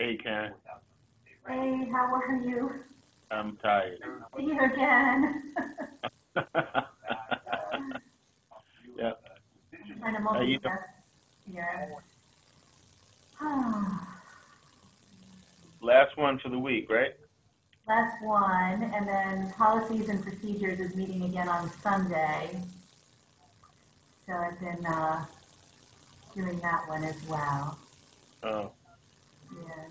Hey, Karen. Hey, how are you? I'm tired. See you again. Yeah. Trying to How you doing? multitask here. Last one for the week, right? Last one, and then policies and procedures is meeting again on Sunday. So I've been doing that one as well. Oh, Yes.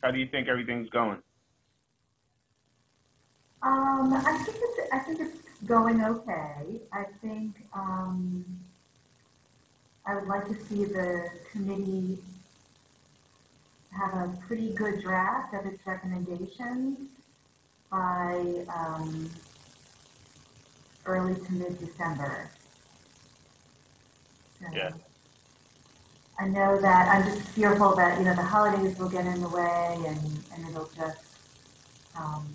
how do you think everything's going? I think it's going okay. I think I would like to see the committee have a pretty good draft of its recommendations by early to mid-December. So Yeah. I know that I'm just fearful that, the holidays will get in the way and it'll just,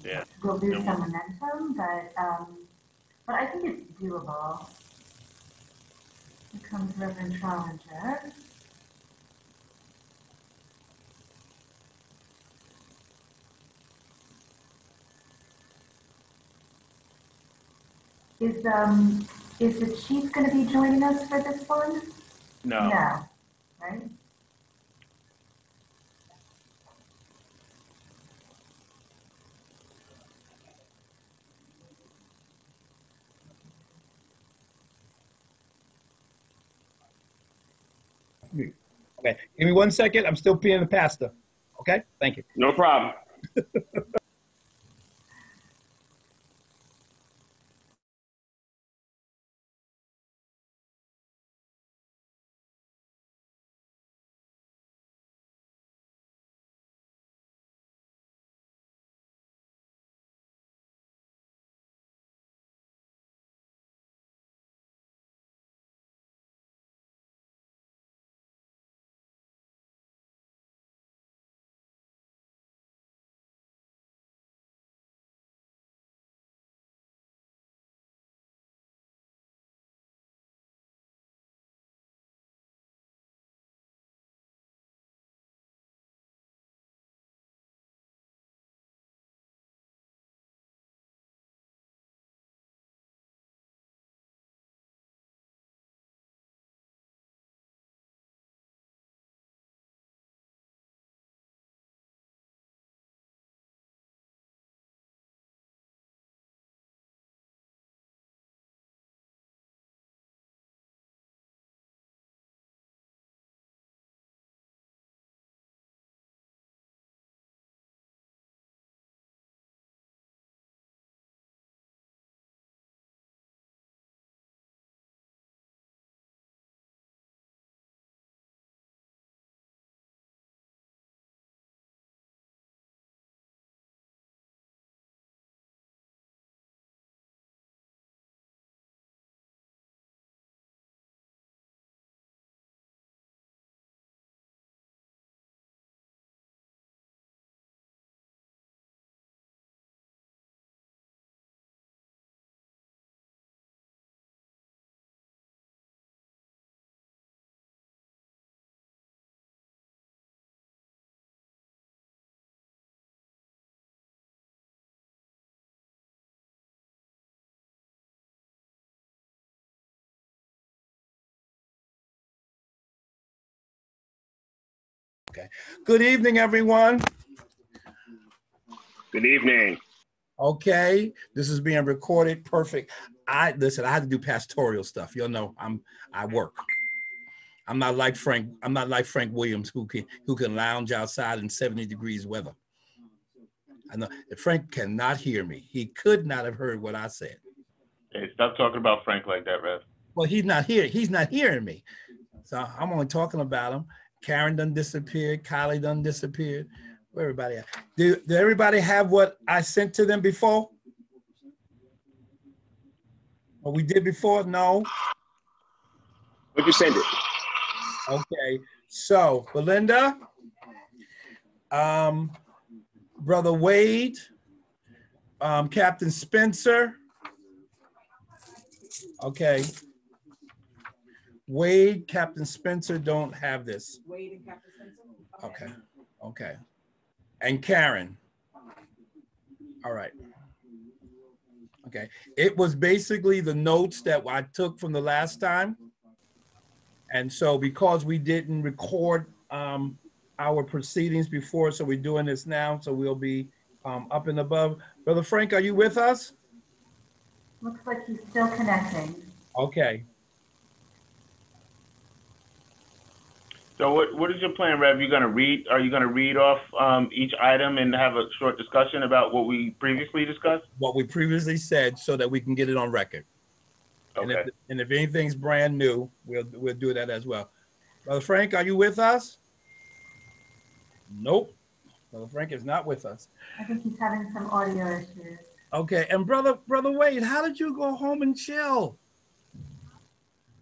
Yeah. we'll lose some momentum, but I think it's doable. Here comes Reverend Trollinger. Is the chief going to be joining us for this one? No. No, right? Okay, give me 1 second. I'm still peeing the pasta. Okay, thank you. No problem. Okay. Good evening, everyone. Good evening. Okay, this is being recorded. Perfect. I had to do pastoral stuff. You'll know I work. I'm not like Frank Williams who can lounge outside in 70 degrees weather. I know Frank cannot hear me. He could not have heard what I said. Hey, stop talking about Frank like that, Rev. Well, he's not here. He's not hearing me. So I'm only talking about him. Karen done disappeared. Kylie done disappeared. Where everybody at? Do everybody have what I sent to them before? What we did before? No. What'd you send it? Okay. So Belinda, Brother Wade, Captain Spencer. Okay. Wade, Captain Spencer don't have this. Wade and Captain Spencer? Okay. Okay. And Karen. All right. Okay. It was basically the notes that I took from the last time. And so because we didn't record our proceedings before, so we're doing this now, so we'll be up and above. Brother Frank, are you with us? Looks like he's still connecting. Okay. So what is your plan, Rev? Are you gonna read off each item and have a short discussion about what we previously discussed? What we previously said so that we can get it on record. Okay. And if anything's brand new, we'll do that as well. Brother Frank, are you with us? Nope. Brother Frank is not with us. I think he's having some audio issues. Okay. And brother Wade, how did you go home and chill?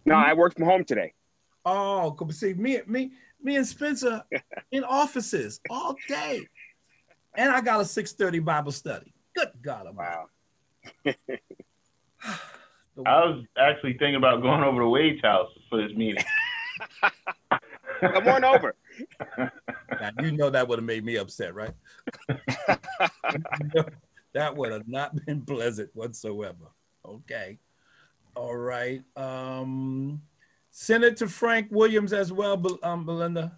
No, I worked from home today. Oh, see, me and Spencer in offices all day. And I got a 6:30 Bible study. Good God Almighty. Wow. I was actually thinking about going over to Wade's house for this meeting. Come on over. Now, you know that would have made me upset, right? That would have not been pleasant whatsoever. Okay. All right. Send it to Frank Williams as well, Belinda.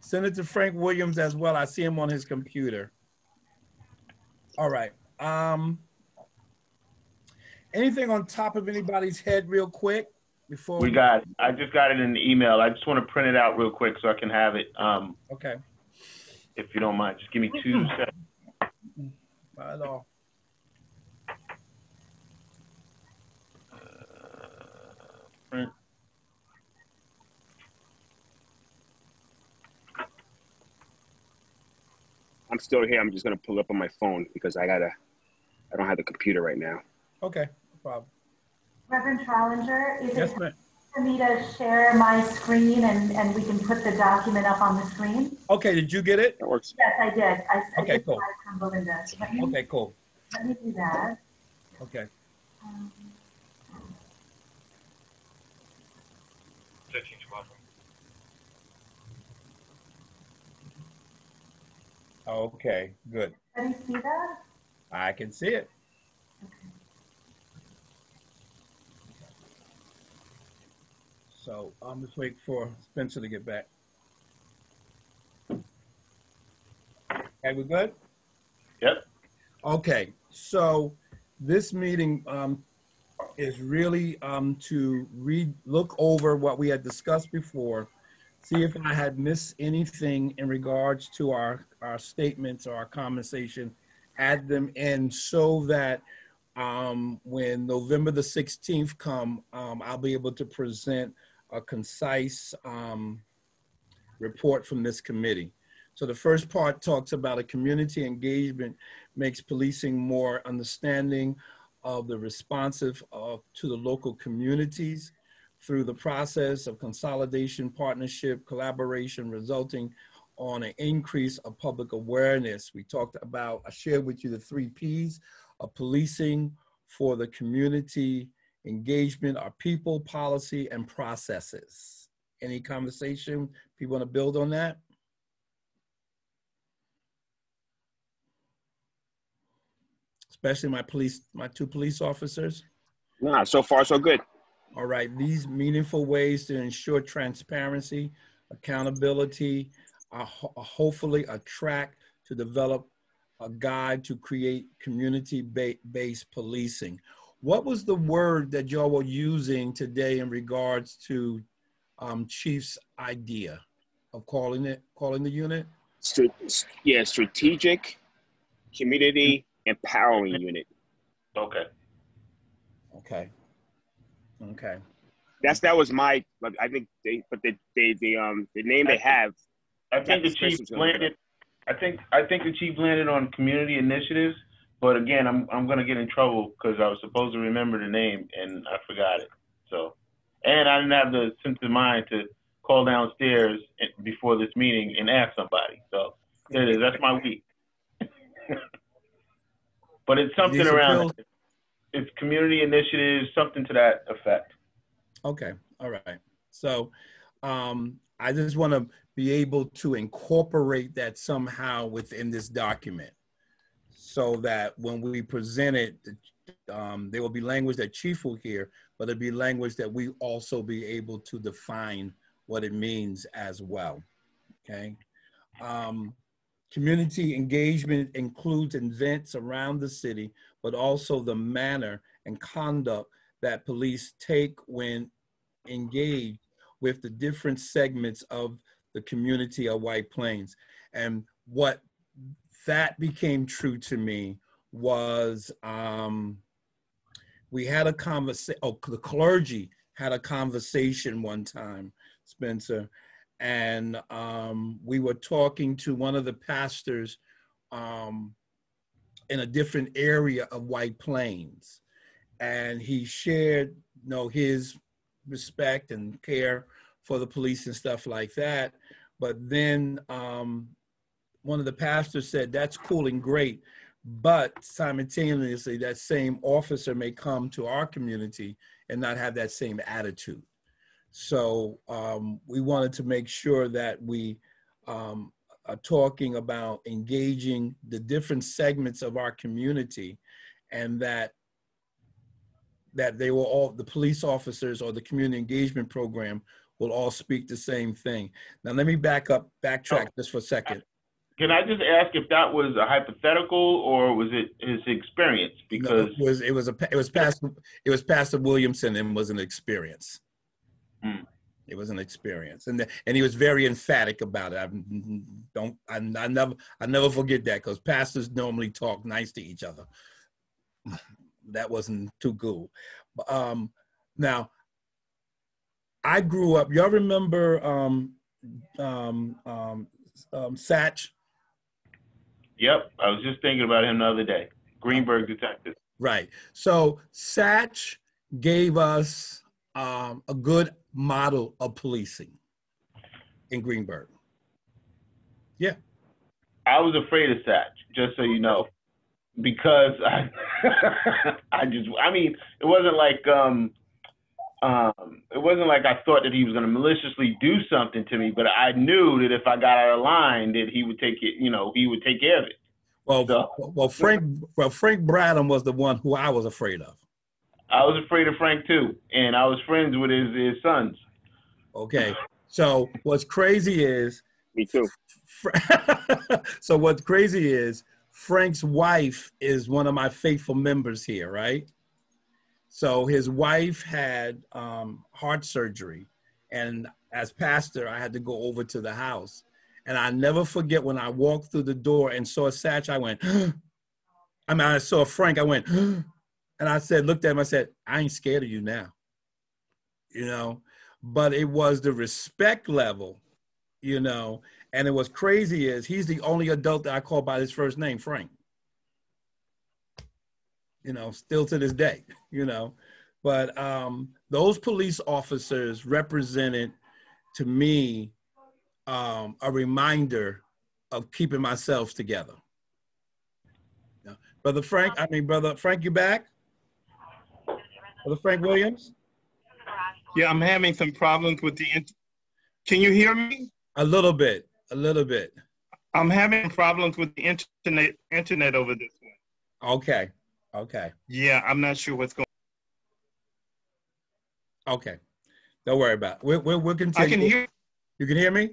Send it to Frank Williams as well. I see him on his computer. All right. Anything on top of anybody's head real quick before We got it. I just got it in the email. I just want to print it out real quick so I can have it. Okay. If you don't mind, just give me 2 seconds. Not at all. Print. I'm still here. I'm just gonna pull up on my phone because I don't have the computer right now. Okay. No problem. Reverend Trollinger, is Yes, it ma'am. for me to share my screen and we can put the document up on the screen? Okay. Did you get it? That works. Yes, I did. I Okay, did cool. buy it from Belinda. Okay, cool. Let me do that. Okay. Okay, good. Can you see that? I can see it. So I'm just waiting for Spencer to get back. Okay, we good? Yep. Okay, so this meeting is really to look over what we had discussed before, see if I had missed anything in regards to our statements or our conversation, add them in so that when November the 16th come, I'll be able to present a concise report from this committee. So the first part talks about a community engagement makes policing more understanding of the responsive to the local communities through the process of consolidation, partnership, collaboration, resulting on an increase of public awareness. We talked about, I shared with you the 3 Ps of policing for the community engagement are people, policy, and processes. Any conversation? People want to build on that? Especially my 2 police officers. Nah, so far so good. All right, these meaningful ways to ensure transparency, accountability, hopefully a track to develop a guide to create community-based policing. What was the word that y'all were using today in regards to Chief's idea of calling the unit? Strategic community empowering unit. Okay. Okay. Okay. That was my. I think the name they have. I think the chief landed. I think the chief landed on community initiatives, but again, I'm gonna get in trouble because I was supposed to remember the name and I forgot it. So, and I didn't have the sense of mind to call downstairs before this meeting and ask somebody. So there it is. That's my week. But it's something These around appeals? that. It's community initiatives, something to that effect. Okay, all right. So I just want to be able to incorporate that somehow within this document so that when we present it, there will be language that Chief will hear, but it'll be language that we also be able to define what it means as well, okay? Community engagement includes events around the city, but also the manner and conduct that police take when engaged with the different segments of the community of White Plains. And what that became true to me was we had a conversation, the clergy had a conversation one time, Spencer, and we were talking to one of the pastors in a different area of White Plains. And he shared, his respect and care for the police and stuff like that. But then one of the pastors said, that's cool and great, but simultaneously that same officer may come to our community and not have that same attitude. So we wanted to make sure that we are talking about engaging the different segments of our community, and that they will all, the police officers or the community engagement program will all speak the same thing. Now let me backtrack just for a second. Can I just ask if that was a hypothetical or was it his experience? Because no, it was Pastor Williamson, and was an experience. It was an experience, and he was very emphatic about it. I never forget that, because pastors normally talk nice to each other. That wasn't too cool. Now, I grew up. Y'all remember Satch? Yep, I was just thinking about him the other day. Greenberg detective. Right. So Satch gave us a good model of policing in Greenberg. Yeah. I was afraid of Satch, just so you know, because it wasn't like I thought that he was going to maliciously do something to me, but I knew that if I got out of line, that he would take it. He would take care of it. Well, Frank Bradham was the one who I was afraid of. I was afraid of Frank too, and I was friends with his sons. Okay, so what's crazy is me too. So what's crazy is Frank's wife is one of my faithful members here, right? So his wife had heart surgery, and as pastor, I had to go over to the house. And I never forget when I walked through the door and saw Satch, I went, I saw Frank, I went, and I said, looked at him, I said, I ain't scared of you now, but it was the respect level, and it was crazy is he's the only adult that I call by his first name, Frank, still to this day, but those police officers represented to me a reminder of keeping myself together. Brother Frank, you back? Brother Frank Williams? Yeah, I'm having some problems with the Can you hear me? A little bit. I'm having problems with the internet over this one. Okay. Yeah, I'm not sure what's going on. Okay. Don't worry about it. We'll continue. I can hear. You can hear me?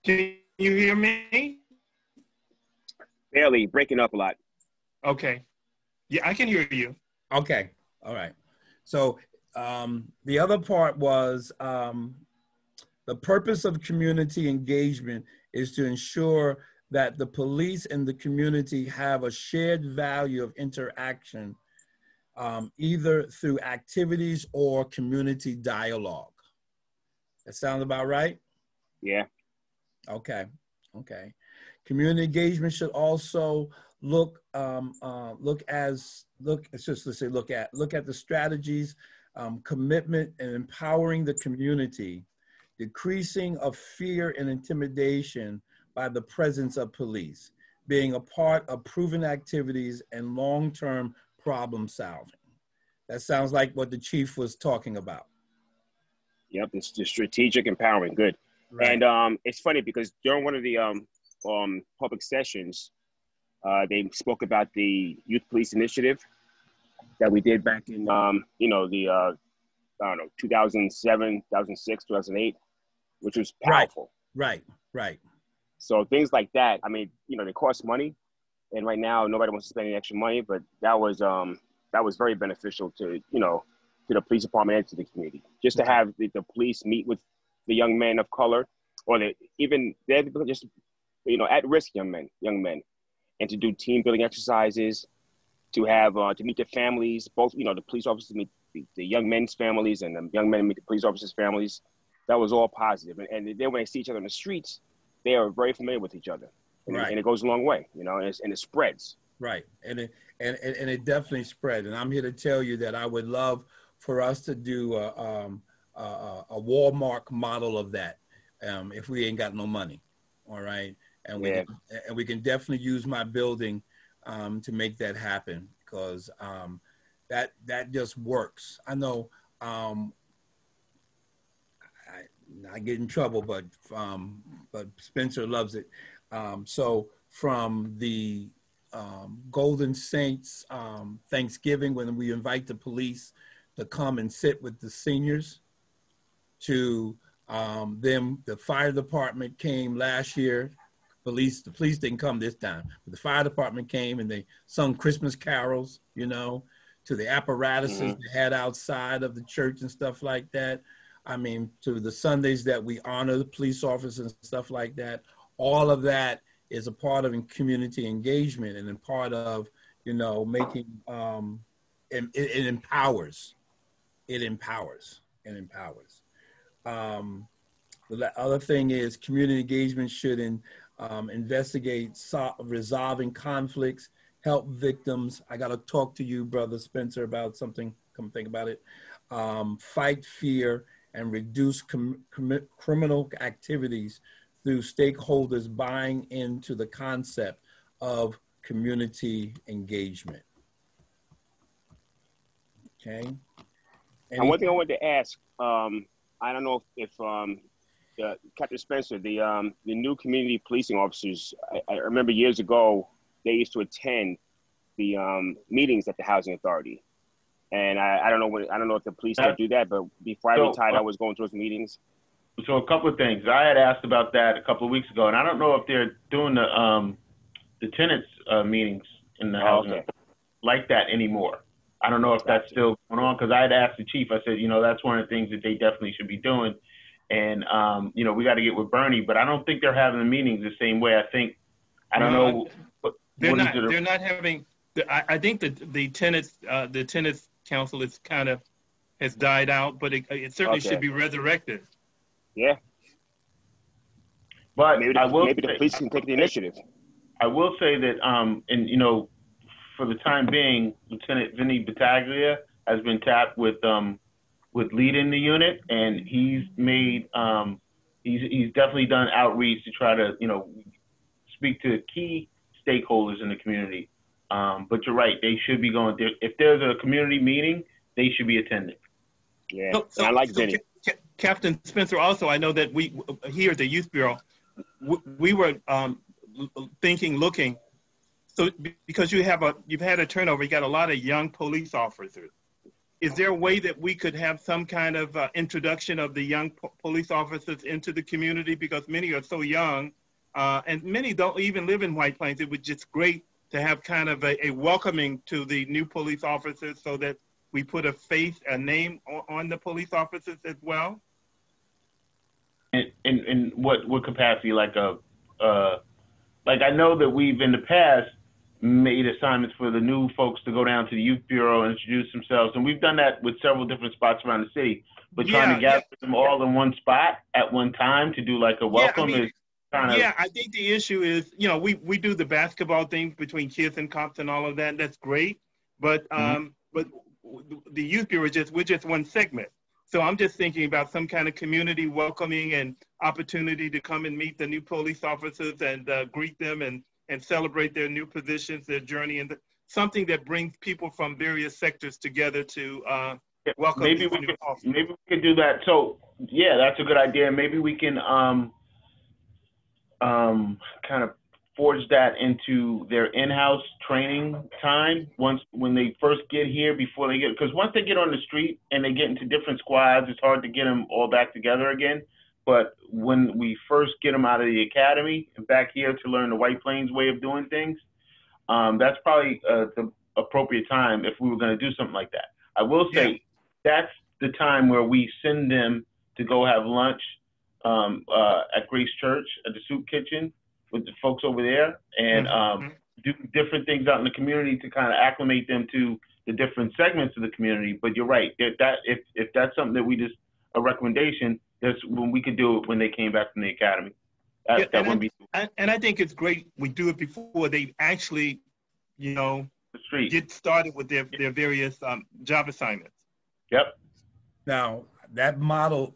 Can you hear me? Barely, breaking up a lot. Okay. Yeah, I can hear you. Okay. All right. So the other part was the purpose of community engagement is to ensure that the police and the community have a shared value of interaction, either through activities or community dialogue. That sounds about right? Yeah. Okay. Community engagement should also look at the strategies, commitment and empowering the community, decreasing of fear and intimidation by the presence of police, being a part of proven activities and long-term problem solving. That sounds like what the chief was talking about. Yep, it's the strategic empowerment. Good. Right. And it's funny because during one of the public sessions, they spoke about the Youth Police Initiative that we did back in, you know, the, I don't know, 2007, 2006, 2008, which was powerful. Right, right. So things like that, I mean, you know, they cost money. And right now, nobody wants to spend any extra money, but that was very beneficial to, you know, to the police department and to the community. Just to have the police meet with the young men of color, or they're just, you know, at-risk young men, and to do team building exercises, to have to meet their families, both, you know, the police officers meet the young men's families and the young men meet the police officers' families. That was all positive. And then when they see each other in the streets, they are very familiar with each other. And, right. And it goes a long way, you know, and it spreads. Right. And it definitely spread. And I'm here to tell you that I would love for us to do a Walmart model of that if we ain't got no money. All right. And we can definitely use my building to make that happen, because that just works. I know I get in trouble, but Spencer loves it. So from the Golden Saints Thanksgiving, when we invite the police to come and sit with the seniors, to them, the fire department came last year. The police didn't come this time, but the fire department came and they sung Christmas carols, you know, to the apparatuses they had outside of the church and stuff like that. I mean, to the Sundays that we honor the police officers and stuff like that. All of that is a part of community engagement and a part of, you know, making, it empowers. It empowers. It empowers. The other thing is community engagement should investigate resolving conflicts, help victims. I got to talk to you, Brother Spencer, about something. Come think about it. Fight fear and reduce criminal activities through stakeholders buying into the concept of community engagement. Okay. And one thing I wanted to ask, I don't know if Captain Spencer, the new community policing officers, I remember years ago, they used to attend the meetings at the Housing Authority. And I don't know if the police still do that, but before I retired, I was going to those meetings. So a couple of things. I had asked about that a couple of weeks ago, and I don't know if they're doing the tenants meetings in the housing like that anymore. I don't know if that's still going on, because I had asked the chief. I said, you know, that's one of the things that they definitely should be doing. And, you know, we got to get with Bernie, but I don't think they're having the meetings the same way. I don't know. They're not having, I think that the tenants council is has died out, but it certainly should be resurrected. Yeah. But maybe the police can take the initiative. I will say that, and you know, for the time being, Lieutenant Vinny Battaglia has been tapped with leading the unit, and he's made he's definitely done outreach to try to, you know, speak to key stakeholders in the community. But you're right, they should be going there. If there's a community meeting, they should be attending. Yeah, I like Vinny. Captain Spencer, also, I know that we here at the Youth Bureau, we were looking. So because you've had a turnover, you got a lot of young police officers. Is there a way that we could have some kind of introduction of the young police officers into the community? Because many are so young, and many don't even live in White Plains. It would just great to have kind of a welcoming to the new police officers, so that we put a name on the police officers as well. In what capacity? Like I know that we've in the past made assignments for the new folks to go down to the Youth Bureau and introduce themselves, and we've done that with several different spots around the city. But trying to gather them all in one spot at one time to do like a welcome is kind of. Yeah, I think the issue is, you know, we do the basketball thing between kids and cops and all of that. That's great, but but the Youth Bureau we're just one segment. So I'm just thinking about some kind of community welcoming and opportunity to come and meet the new police officers and greet them and celebrate their new positions, their journey, and something that brings people from various sectors together to welcome maybe these new officers. maybe we could do that. So yeah, that's a good idea. Maybe we can kind of forge that into their in-house training time when they first get here, before they get, because once they get on the street and they get into different squads, it's hard to get them all back together again. But when we first get them out of the academy and back here to learn the White Plains way of doing things, that's probably the appropriate time if we were going to do something like that. I will say that's the time where we send them to go have lunch at Grace Church at the soup kitchen with the folks over there, and do different things out in the community to kind of acclimate them to the different segments of the community. But you're right, if that's something that we just, a recommendation, that's when we could do it when they came back from the academy. That wouldn't be. And I think it's great we do it before they actually, get started with their various job assignments. Yep. Now that model,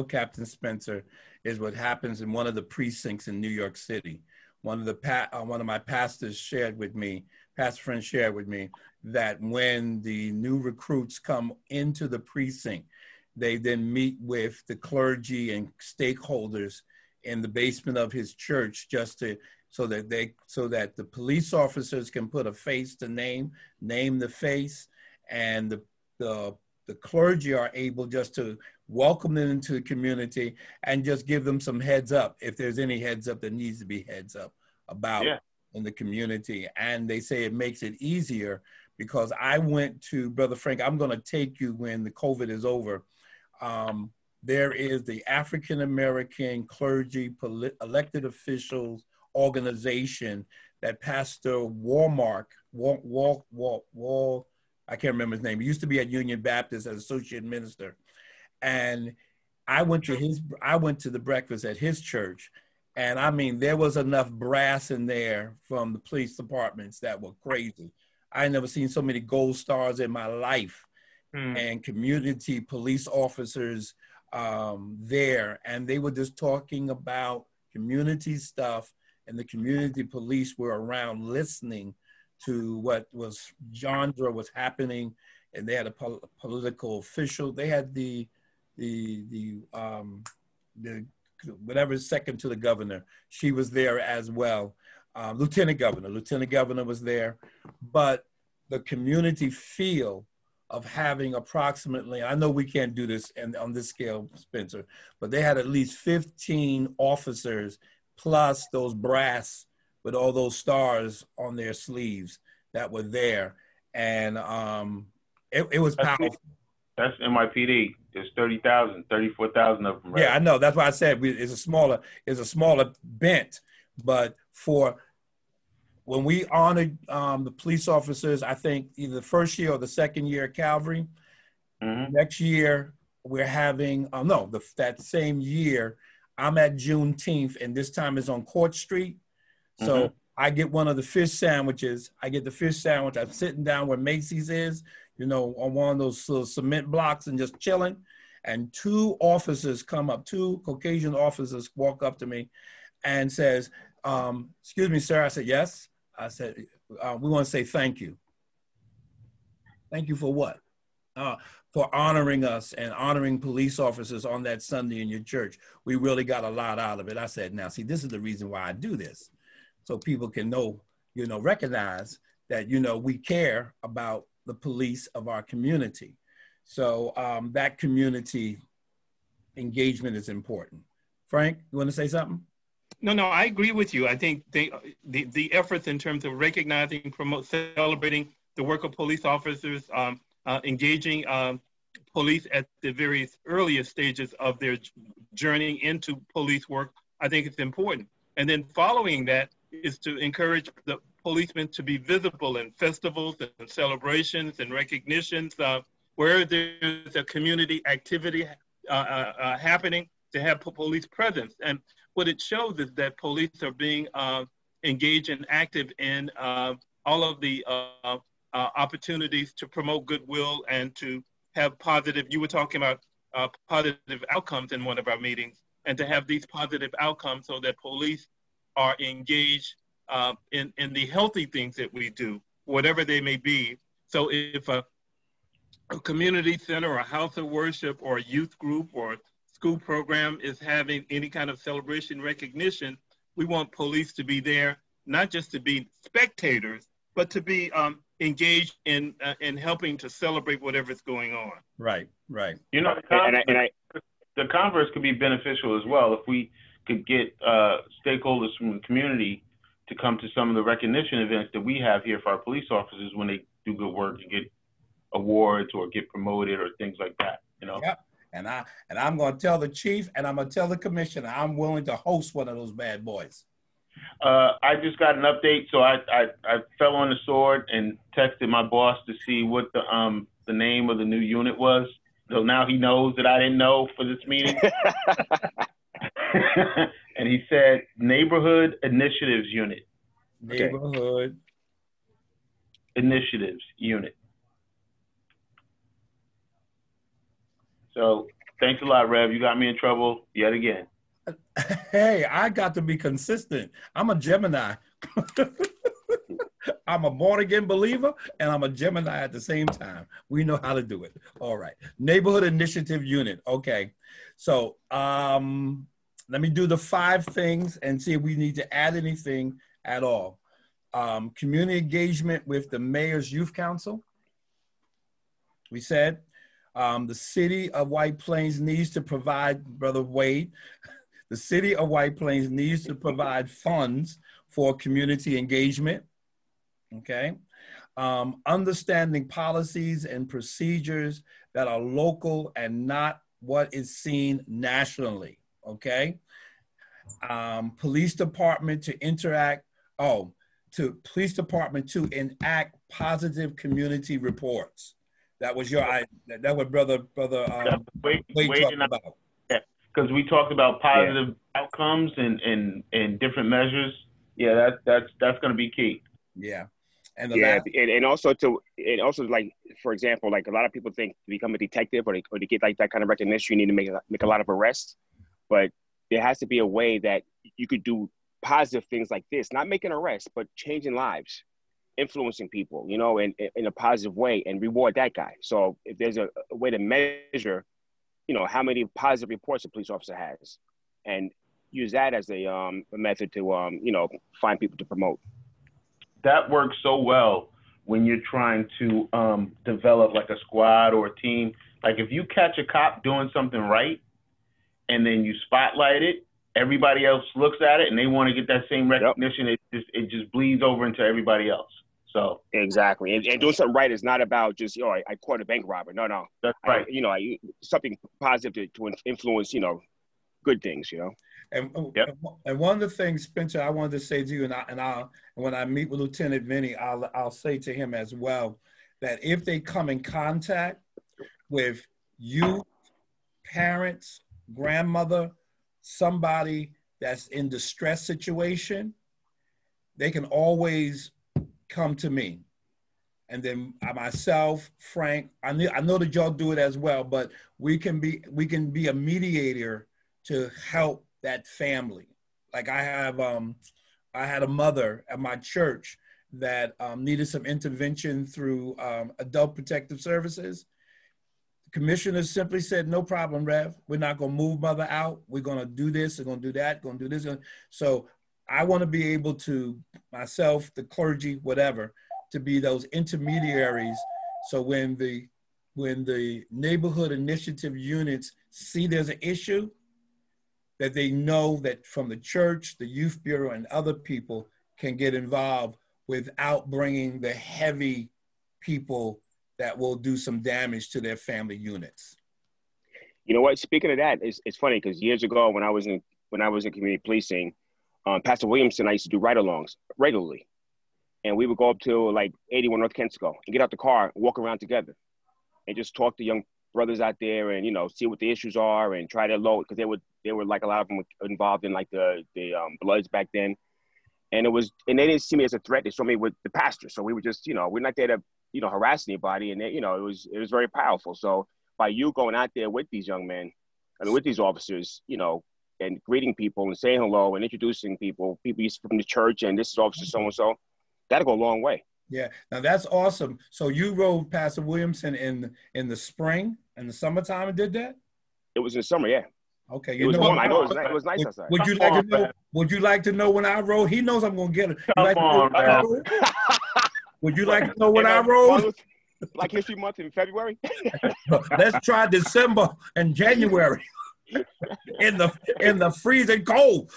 Captain Spencer, is what happens in one of the precincts in New York City. One of my pastors shared with me, pastor friends shared with me, that when the new recruits come into the precinct, they then meet with the clergy and stakeholders in the basement of his church, so that the police officers can put a face to name the face, and the clergy are able just to welcome them into the community and just give them some heads up if there's any heads up that needs to be heads up about in the community. And they say it makes it easier because I went to, Brother Frank, I'm going to take you when the COVID is over. There is the African American Clergy Elected Officials Organization that Pastor Walmark, I can't remember his name. He used to be at Union Baptist as associate minister. And I went to the breakfast at his church. And I mean, there was enough brass in there from the police departments that were crazy. I never seen so many gold stars in my life. And community police officers there. And they were just talking about community stuff, and the community police were around listening to what was genre was happening. And they had a political official. They had the whatever is second to the governor. She was there as well. Lieutenant governor was there. But the community feel of having approximately, I know we can't do this on this scale, Spencer, but they had at least 15 officers plus those brass with all those stars on their sleeves that were there. And it was powerful. That's NYPD. There's 34,000 of them. Right? Yeah, I know. That's why I said it's a smaller bent. But when we honored the police officers, I think either the first year or the second year at Calvary, next year we're having, that same year, I'm at Juneteenth, and this time it's on Court Street. So I get one of the fish sandwiches. I'm sitting down where Macy's is, on one of those little cement blocks and just chilling. And two Caucasian officers walk up to me and says, excuse me, sir. I said, yes. I said, we want to say thank you. Thank you for what? For honoring us and honoring police officers on that Sunday in your church. We really got a lot out of it. I said, now, see, this is the reason why I do this. So people can recognize that, we care about the police of our community. So that community engagement is important. Frank, you want to say something? No, I agree with you. I think the efforts in terms of recognizing, celebrating the work of police officers, engaging police at the various earliest stages of their journey into police work, I think it's important. And then following that is to encourage the policemen to be visible in festivals and celebrations and recognitions, where there's a community activity happening, to have police presence. And what it shows is that police are being engaged and active in all of the opportunities to promote goodwill and to have positive, you were talking about positive outcomes in one of our meetings, and to have these positive outcomes so that police are engaged in the healthy things that we do, whatever they may be. So if a community center or a house of worship or a youth group or school program is having any kind of celebration recognition, we want police to be there, not just to be spectators, but to be engaged in helping to celebrate whatever's going on. Right, right. You know, the converse could be beneficial as well if we could get stakeholders from the community to come to some of the recognition events that we have here for our police officers when they do good work and get awards or get promoted or things like that. You know. Yep. And I'm going to tell the chief and I'm going to tell the commissioner I'm willing to host one of those bad boys. I just got an update, so I fell on the sword and texted my boss to see what the name of the new unit was. So now he knows that I didn't know for this meeting. And he said Neighborhood Initiatives Unit. Neighborhood Initiatives Unit. So thanks a lot, Rev. You got me in trouble yet again. Hey, I got to be consistent. I'm a Gemini. I'm a born again believer and I'm a Gemini at the same time. We know how to do it. All right. Neighborhood Initiative Unit. Okay. So let me do the 5 things and see if we need to add anything at all. Community engagement with the Mayor's Youth Council. We said the city of White Plains needs to provide, Brother Wade, the city of White Plains needs to provide funds for community engagement. Okay. Understanding policies and procedures that are local and not what is seen nationally. Okay. Police department to police department to enact positive community reports. That was your idea. That what brother Wade talked about. Because we talked about positive outcomes and different measures. Yeah, that's going to be key. Yeah. And also like, for example, like a lot of people think to become a detective or to get like that kind of recognition, you need to make a lot of arrests. But there has to be a way that you could do positive things like this, not making arrests, but changing lives, influencing people, you know, in a positive way and reward that guy. So if there's a way to measure, you know, how many positive reports a police officer has and use that as a method to, you know, find people to promote. That works so well when you're trying to develop like a squad or a team. Like if you catch a cop doing something right and then you spotlight it, everybody else looks at it and they want to get that same recognition. Yep. It just bleeds over into everybody else. So exactly, and doing something right is not about just, you know, I caught a bank robber. No, that's right. Something positive to influence, you know, good things, you know. And one of the things, Spencer, I wanted to say to you, and when I meet with Lieutenant Vinny, I'll say to him as well that if they come in contact with youth, parents, grandmother, somebody that's in distress situation, they can always come to me. And then myself, Frank, I know that y'all do it as well, but we can be a mediator to help that family. Like I had a mother at my church that needed some intervention through Adult Protective Services. The commissioner simply said, no problem, Rev. We're not gonna move mother out. We're gonna do this, we're gonna do that, gonna do this. So I wanna be able to, myself, the clergy, whatever, to be those intermediaries. So when the neighborhood initiative units see there's an issue, that they know that from the church, the youth bureau, and other people can get involved without bringing the heavy people that will do some damage to their family units. You know what? Speaking of that, it's funny because years ago when I was in community policing, Pastor Williamson and I used to do ride-alongs regularly, and we would go up to like 81 North Kensico and get out the car and walk around together, and just talk to young brothers out there and, you know, see what the issues are and try to load, because they were like, a lot of them were involved in like the Bloods back then. And they didn't see me as a threat. They saw me with the pastor. So we were just, we're not there to, harass anybody. And it was very powerful. So by you going out there with these young men, with these officers, and greeting people and saying hello and introducing people from the church, and this is officer so-and-so, that'll go a long way. Yeah, now that's awesome. So you rode Pastor Williamson in the spring and the summertime and did that? It was in the summer, yeah. Okay, it was warm. I know it was nice outside. Would you like to know when I rode? He knows I'm gonna get it. Would you like to know when I rode? Like History Month in February? Let's try December and January in the freezing cold.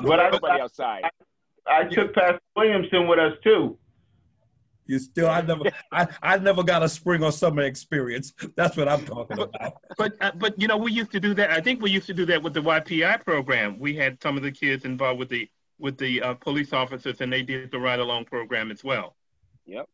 But everybody outside. I took Pastor Williamson with us too. You still, I never got a spring or summer experience. That's what I'm talking about. But we used to do that. I think we used to do that with the YPI program. We had some of the kids involved with the police officers, and they did the ride along program as well. Yep.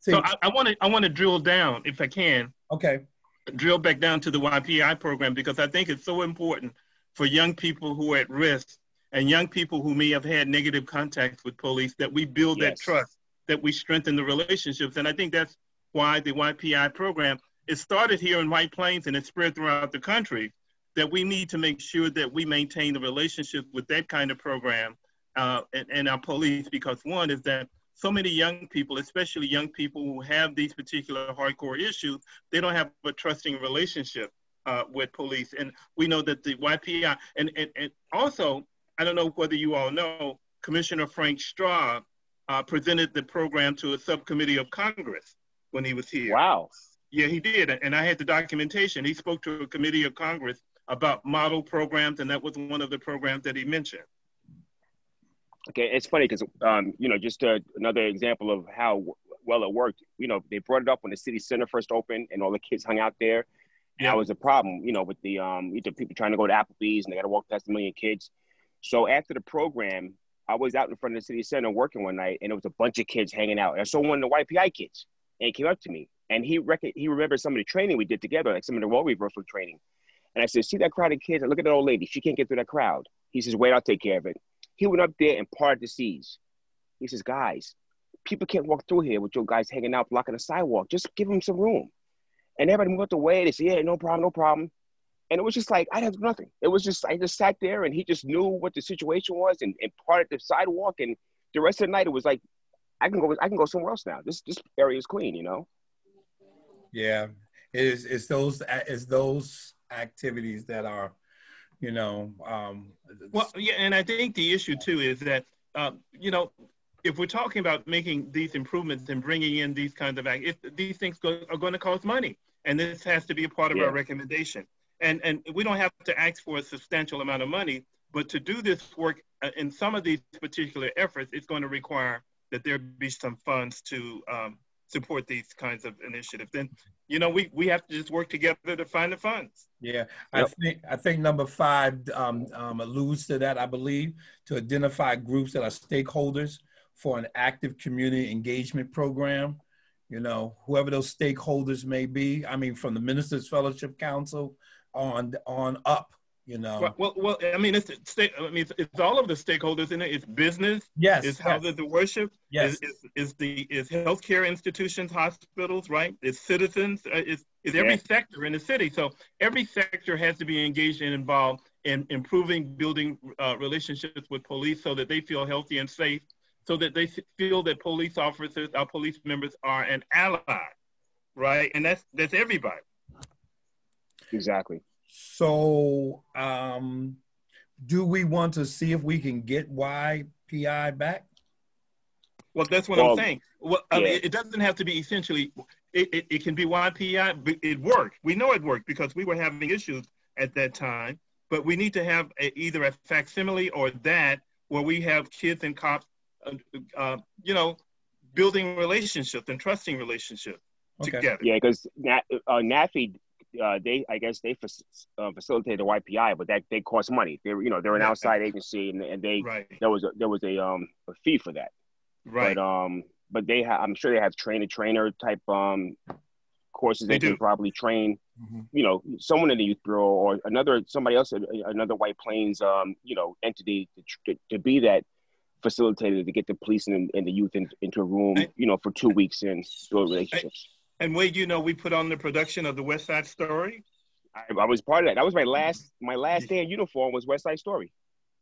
So I want to drill down, if I can. Okay. Drill back down to the YPI program, because I think it's so important for young people who are at risk and young people who may have had negative contacts with police, that we build that trust, that we strengthen the relationships. And I think that's why the YPI program, it started here in White Plains and it's spread throughout the country, that we need to make sure that we maintain the relationship with that kind of program and our police, because one is that so many young people, especially young people who have these particular hardcore issues, they don't have a trusting relationship with police. And we know that the YPI, and also, I don't know whether you all know, Commissioner Frank Straub presented the program to a subcommittee of Congress when he was here. Wow. Yeah, he did. And I had the documentation. He spoke to a committee of Congress about model programs, and that was one of the programs that he mentioned. Okay, it's funny because, just another example of how well it worked. They brought it up when the city center first opened and all the kids hung out there. Yeah. That was a problem, with the either people trying to go to Applebee's and they got to walk past a million kids. So after the program, I was out in front of the city center working one night, and there was a bunch of kids hanging out. And I saw one of the YPI kids, and he came up to me, and he remembered some of the training we did together, like some of the role reversal training. And I said, "See that crowd of kids? And look at that old lady. She can't get through that crowd." He says, "Wait, I'll take care of it." He went up there and parted the seas. He says, "Guys, people can't walk through here with your guys hanging out blocking the sidewalk. Just give them some room." And everybody moved away. They said, "Yeah, no problem, no problem." And it was just like, I had nothing. It was just, I just sat there, and he just knew what the situation was and parted the sidewalk. And the rest of the night, it was like, I can go somewhere else now. This area is clean, Yeah, it's those activities that are, Well, yeah, and I think the issue too is that, if we're talking about making these improvements and bringing in these kinds of these things are going to cost money, and this has to be a part of our recommendation. And we don't have to ask for a substantial amount of money, but to do this work in some of these particular efforts, it's going to require that there be some funds to support these kinds of initiatives. And we have to just work together to find the funds. Yeah, yep. I think number 5 alludes to that. I believe, to identify groups that are stakeholders for an active community engagement program. Whoever those stakeholders may be. I mean, from the Ministers Fellowship Council on up. Well, I mean, it's all of the stakeholders in it. It's business. Yes. It's houses of worship. Yes. Is healthcare institutions, hospitals, right? It's citizens. It's every sector in the city. So every sector has to be engaged and involved in building relationships with police, so that they feel healthy and safe, so that they feel that police officers, our police members, are an ally, right? And that's everybody. Exactly. So, do we want to see if we can get YPI back? Well, that's what I'm saying. Well, I mean, it doesn't have to be essentially, it can be YPI, but it worked. We know it worked because we were having issues at that time, but we need to have either a facsimile or that, where we have kids and cops, building relationships and trusting relationships together. Yeah, because NAFI, they facilitated the YPI, but that they cost money. They're an outside agency, and there was a fee for that. Right. But I'm sure they have trainer type courses. They can probably train, someone in the youth bureau or another White Plains entity to be that facilitated to get the police and the youth into a room, you know, for 2 weeks and build relationships. And Wade, you know, we put on the production of the West Side Story. I was part of that. That was my last day in uniform was West Side Story.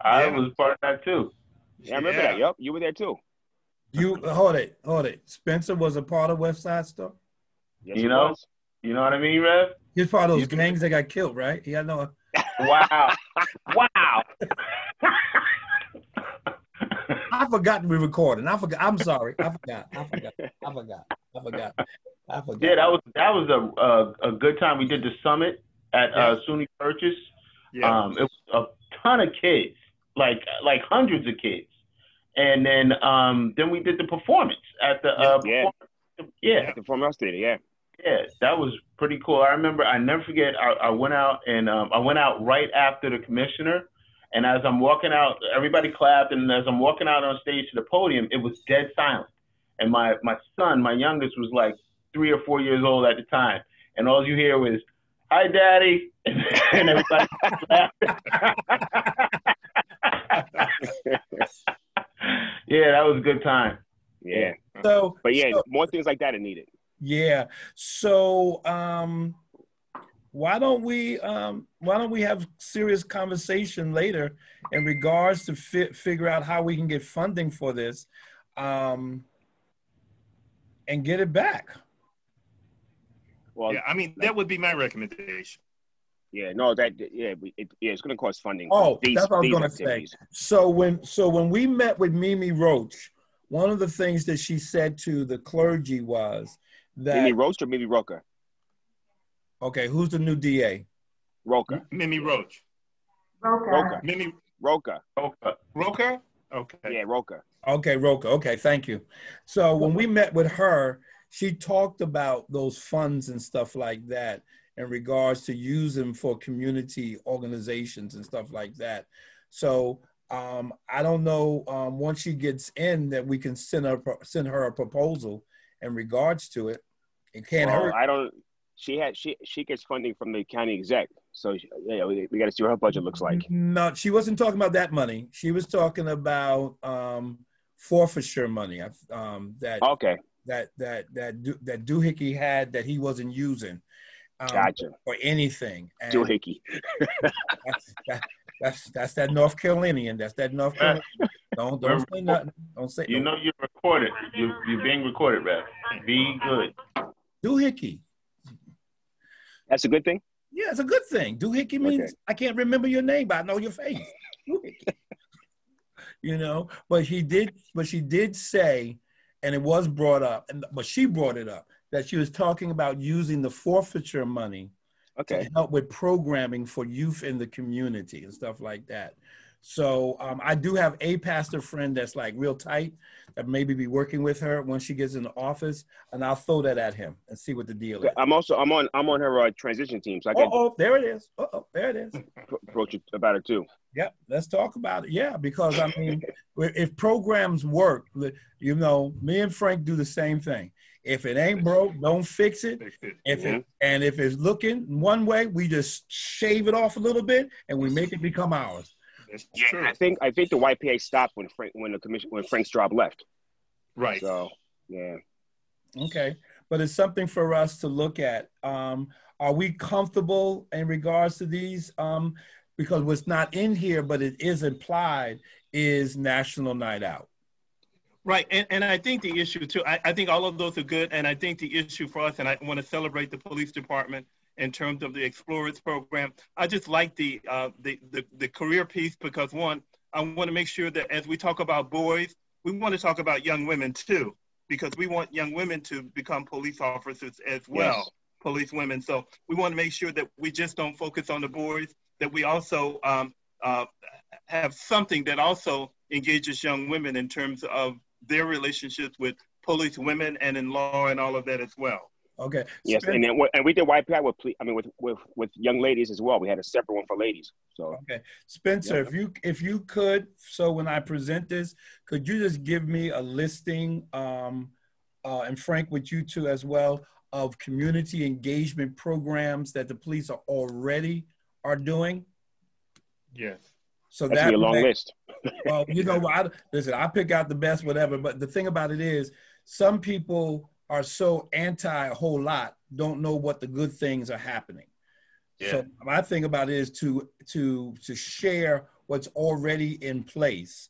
I was part of that too. Yeah, I remember that. Yep, you were there too. You hold it. Spencer was a part of West Side Story. Yes, you know what I mean, Rev? He's part of those gangs that got killed, right? He had no. Wow. Wow. I forgot we recorded. I forgot. I'm sorry. I forgot. Yeah, that was a good time. We did the summit at SUNY Purchase. Yeah. It was a ton of kids, like hundreds of kids, and then we did the performance at the at the Performance Theater. Yeah, that was pretty cool. I remember. I never forget. I went out and I went out right after the commissioner. And as I'm walking out, everybody clapped. And as I'm walking out on stage to the podium, it was dead silent. And my son, my youngest, was like 3 or 4 years old at the time. And all you hear was, "Hi, Daddy," and everybody clapped. Yeah, that was a good time. Yeah. So, more things like that are needed. Yeah. So, why don't we have serious conversation later in regards to figure out how we can get funding for this, and get it back. Well, yeah, I mean that would be my recommendation. Yeah, no, it's going to cost funding. Oh, that's what I was going to say. So when we met with Mimi Roach, one of the things that she said to the clergy was that Mimi Roach or Mimi Roca? Okay, who's the new DA? Roca. Mimi Roach. Roca. Mimi Roca. Roca? Okay. Yeah, Roca. Okay, Roca. Okay, thank you. So when we met with her, she talked about those funds and stuff like that in regards to use them for community organizations and stuff like that. So I don't know, once she gets in, that we can send her a proposal in regards to it. It can't hurt. I don't. She gets funding from the county exec, so we got to see what her budget looks like. No, she wasn't talking about that money. She was talking about forfeiture money. That Doohickey had that he wasn't using. Gotcha. For anything. Doohickey. That's that North Carolinian. That's that North Carolinian. Don't say nothing. Don't say. You know you're recorded. You're being recorded, Rev. Be good. Doohickey. That's a good thing? Yeah, it's a good thing. Doohickey means I can't remember your name, but I know your face. Doohickey. You know, but she did say, and it was brought up, but she brought it up, that she was talking about using the forfeiture money to help with programming for youth in the community and stuff like that. So I do have a pastor friend that's like real tight that maybe be working with her when she gets in the office, and I'll throw that at him and see what the deal is. I'm on her transition team, so I can. There it is. There it is. Approach it about it too. Yeah, let's talk about it. Yeah, because I mean, if programs work, you know, me and Frank do the same thing. If it ain't broke, don't fix it. If it's looking one way, we just shave it off a little bit and we make it become ours. Yeah, I think the YPA stopped when Frank Straub left. Right. So yeah. Okay, but it's something for us to look at. Are we comfortable in regards to these? Because what's not in here, but it is implied, is National Night Out. Right, and I think the issue too, I think all of those are good, and I think the issue for us, and I want to celebrate the police department in terms of the Explorers program. I just like the career piece because, one, I want to make sure that as we talk about boys, we want to talk about young women too, because we want young women to become police officers as well, police women. So we want to make sure that we just don't focus on the boys, that we also have something that also engages young women in terms of their relationships with police women and in law and all of that as well. Okay. Yes, and we did YPI with young ladies as well. We had a separate one for ladies. So okay, Spencer, if you could, so when I present this, could you just give me a listing, and Frank with you too as well, of community engagement programs that the police are doing? Yes. So that'd be a long list. Well, you know, listen, I pick out the best, whatever. But the thing about it is, some people are so anti a whole lot, don't know what the good things are happening. Yeah. So my thing about it is to share what's already in place,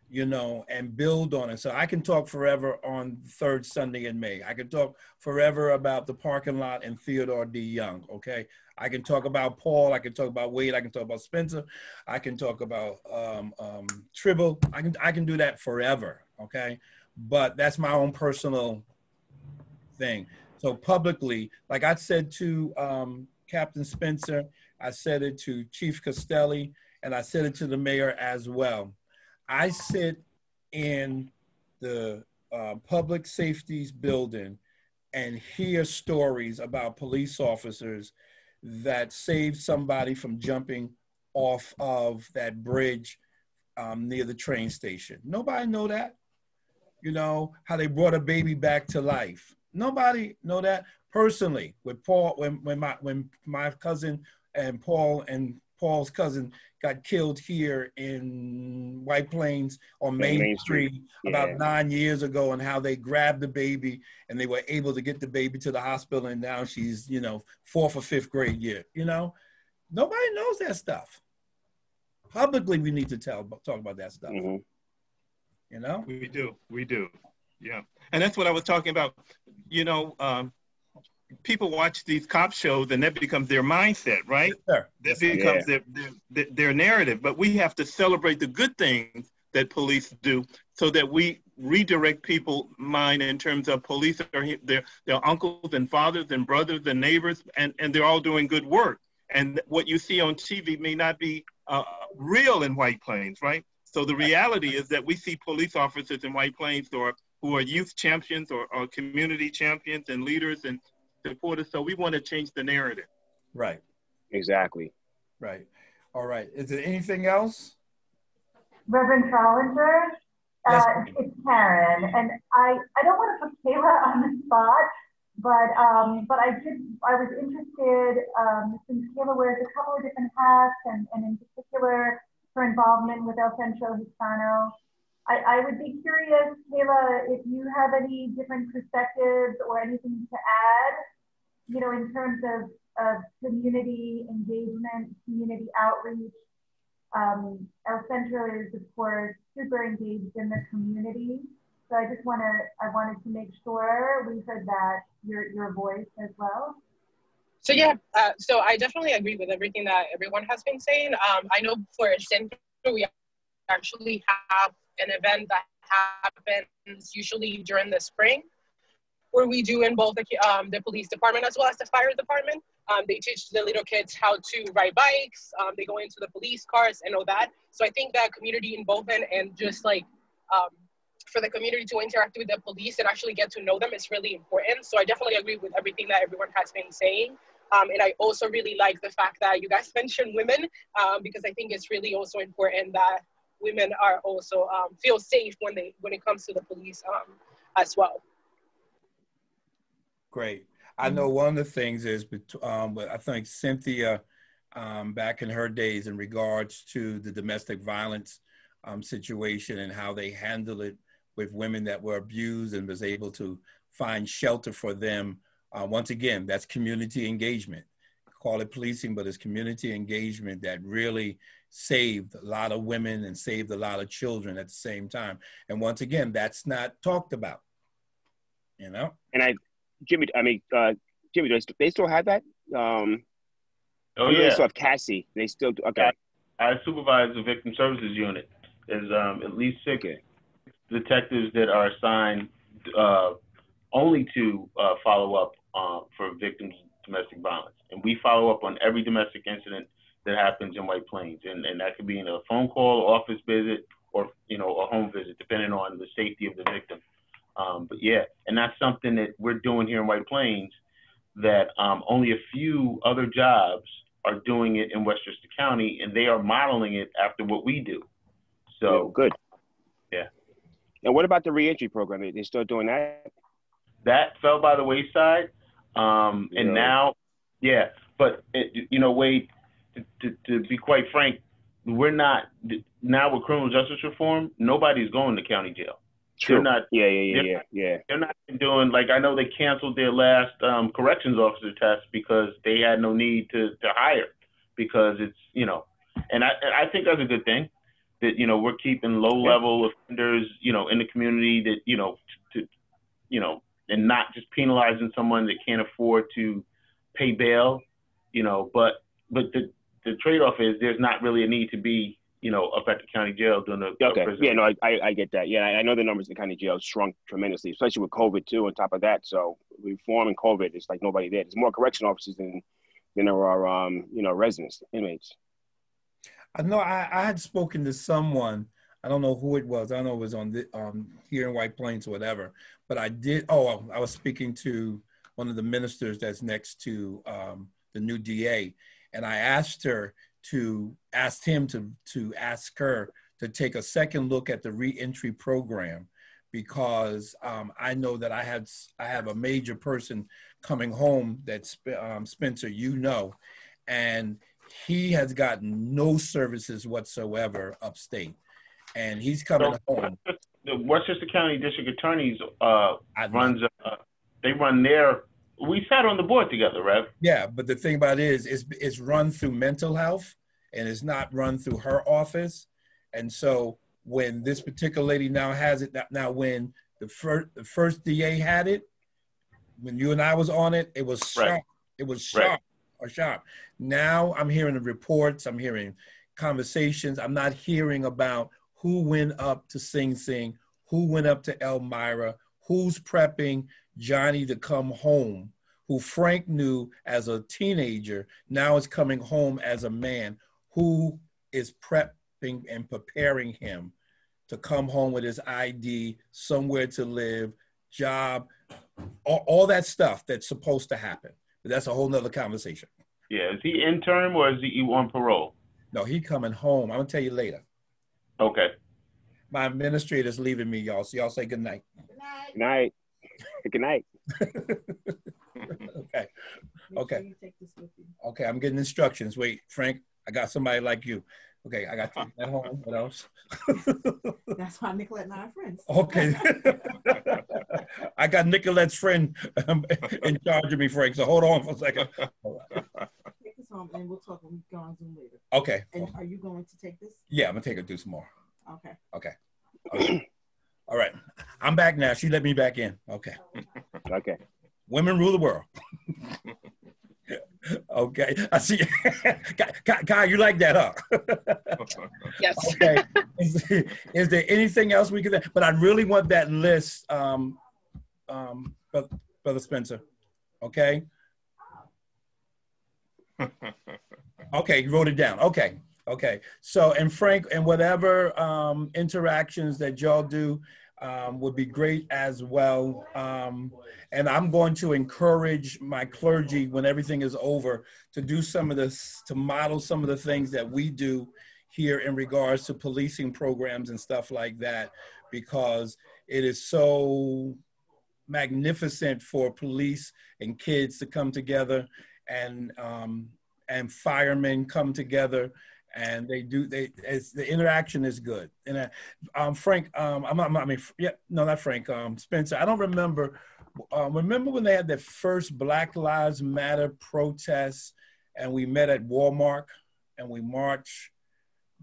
you know, and build on it. So I can talk forever on the third Sunday in May. I can talk forever about the parking lot and Theodore D. Young. Okay. I can talk about Paul. I can talk about Wade. I can talk about Spencer. I can talk about Tribble. I can do that forever. Okay. But that's my own personal thing. So publicly, like I said to Captain Spencer, I said it to Chief Costelli, and I said it to the mayor as well. I sit in the public safeties building and hear stories about police officers that saved somebody from jumping off of that bridge near the train station. Nobody know that. You know, how they brought a baby back to life. Nobody know that personally. With Paul, when my cousin and Paul's cousin got killed here in White Plains on Main Street about 9 years ago, and how they grabbed the baby and they were able to get the baby to the hospital, and now she's, you know, 4th or 5th grade year. You know, nobody knows that stuff. Publicly, we need to talk about that stuff. Mm-hmm. You know, we do, yeah. And that's what I was talking about. You know, people watch these cop shows and that becomes their mindset, right? Yes, that becomes their narrative. But we have to celebrate the good things that police do, so that we redirect people's mind in terms of police are their uncles and fathers and brothers and neighbors, and they're all doing good work. And what you see on TV may not be real in White Plains, right? So the reality is that we see police officers in White Plains who are youth champions or community champions and leaders and supporters. So we want to change the narrative. Right. Exactly. Right. All right. Is there anything else? Reverend Trollinger, Yes. it's Karen, and I don't want to put Kayla on the spot, but I was interested, since Kayla wears a couple of different hats, and in particular her involvement with El Centro Hispano. I would be curious, Kayla, if you have any different perspectives or anything to add, you know, in terms of community engagement, community outreach. El Centro is, of course, super engaged in the community. So I wanted to make sure we heard that your voice as well. So yeah, so I definitely agree with everything that everyone has been saying. I know for Centro, we actually have an event that happens usually during the spring, where we do in both the police department as well as the fire department. They teach the little kids how to ride bikes. They go into the police cars and all that. So I think that community involvement and just like for the community to interact with the police and actually get to know them is really important. So I definitely agree with everything that everyone has been saying. And I also really like the fact that you guys mentioned women, because I think it's really also important that women are also feel safe when it comes to the police as well. Great. I know one of the things is, I think Cynthia, back in her days in regards to the domestic violence situation and how they handled it with women that were abused and was able to find shelter for them. Once again, that's community engagement. Call it policing, but it's community engagement that really saved a lot of women and saved a lot of children at the same time. And once again, that's not talked about, you know? And Jimmy, they still have that? Oh, yeah. They still have Cassie. They still do. Okay. I supervise the victim services unit. There's at least 6 detectives that are assigned only to follow up for victims of domestic violence. And we follow up on every domestic incident that happens in White Plains. And that could be in a phone call, office visit, or, you know, a home visit, depending on the safety of the victim. But yeah, and that's something that we're doing here in White Plains that only a few other jobs are doing it in Westchester County, and they are modeling it after what we do. So good. Yeah. And what about the reentry program? Are they still doing that? That fell by the wayside. And now, yeah, but you know, Wade, to be quite frank, we're not now with criminal justice reform. Nobody's going to county jail. True. They're not. Yeah. They're not doing, like, I know they canceled their last corrections officer test because they had no need to hire, because it's, you know, and I think that's a good thing, that, you know, we're keeping low level offenders, you know, in the community, that, you know, to, you know, and not just penalizing someone that can't afford to pay bail, you know, but the trade-off is there's not really a need to be, you know, up at the county jail doing the prison. Yeah, no, I get that. Yeah, I know the numbers in the county jail shrunk tremendously, especially with COVID too, on top of that. So reform and COVID, it's like nobody there. There's more correction officers than there are, you know, residents, inmates. I know I had spoken to someone, I don't know who it was. I don't know it was on the, here in White Plains or whatever, but I was speaking to one of the ministers that's next to the new DA. And I asked him to ask her to take a second look at the reentry program, because I know that I have a major person coming home that Spencer, you know, and he has gotten no services whatsoever upstate, and he's coming home. The Westchester County District Attorneys they run their. We sat on the board together, Rev. Yeah, but the thing about it is, it's run through mental health, and it's not run through her office. And so when this particular lady now has it, now when the first DA had it, when you and I was on it, it was sharp. Right. It was sharp or sharp. Now I'm hearing the reports, I'm hearing conversations. I'm not hearing about who went up to Sing Sing, who went up to Elmira, who's prepping Johnny to come home, who Frank knew as a teenager, now is coming home as a man, who is prepping and preparing him to come home with his ID, somewhere to live, job, all that stuff that's supposed to happen. But that's a whole nother conversation. Yeah, is he interim or is he on parole? No, he coming home. I'm gonna tell you later. Okay. My administrator's leaving me, y'all. So y'all say good night. Good night. Good night. Okay. Okay. Okay, I'm getting instructions. Wait, Frank, I got somebody like you. Okay, I got you at home. What else? That's why Nicolette and I are friends. Okay. I got Nicolette's friend in charge of me, Frank. So hold on for a second. Take this home and we'll talk when we go on Zoom later. Okay. And are you going to take this? Yeah, I'm gonna take her through some more. Okay. Okay. All right. I'm back now. She let me back in. Okay. Okay. Women rule the world. Okay. I see. Kai, you like that, huh? Yes. Okay. Is there anything else we could? But I really want that list, Brother Spencer. Okay. Okay, you wrote it down. Okay. Okay. So, and Frank, and whatever interactions that y'all do would be great as well. And I'm going to encourage my clergy, when everything is over, to do some of this, to model some of the things that we do here in regards to policing programs and stuff like that, because it is so magnificent for police and kids to come together, and firemen come together, and the interaction is good. And Frank, not Frank, Spencer, I don't remember. Remember when they had their first Black Lives Matter protests, and we met at Walmart, and we marched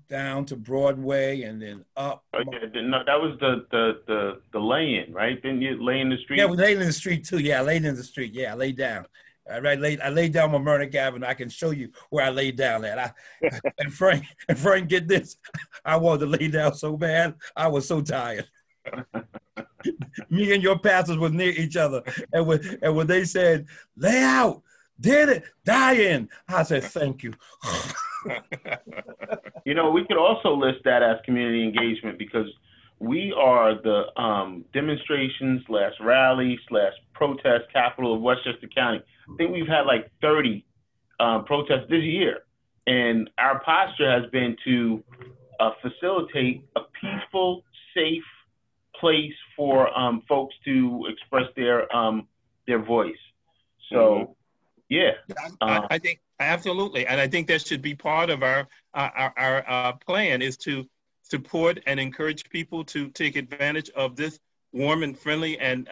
down to Broadway and then up? Oh, yeah, no, that was the lay-in, right? Didn't you lay in the street? Yeah, we laid in the street too. Yeah, I laid in the street. Yeah, I laid down. I laid down on Murnick Avenue. I can show you where I laid down at. And Frank, get this. I wanted to lay down so bad. I was so tired. Me and your pastors were near each other. And when they said, lay out, did it, dying, I said, thank you. You know, we could also list that as community engagement, because we are the demonstration / rally / protest capital of Westchester County. I think we've had like 30 protests this year. And our posture has been to facilitate a peaceful, safe place for folks to express their voice. So, yeah. I think Absolutely, and I think that should be part of our plan, is to support and encourage people to take advantage of this warm and friendly and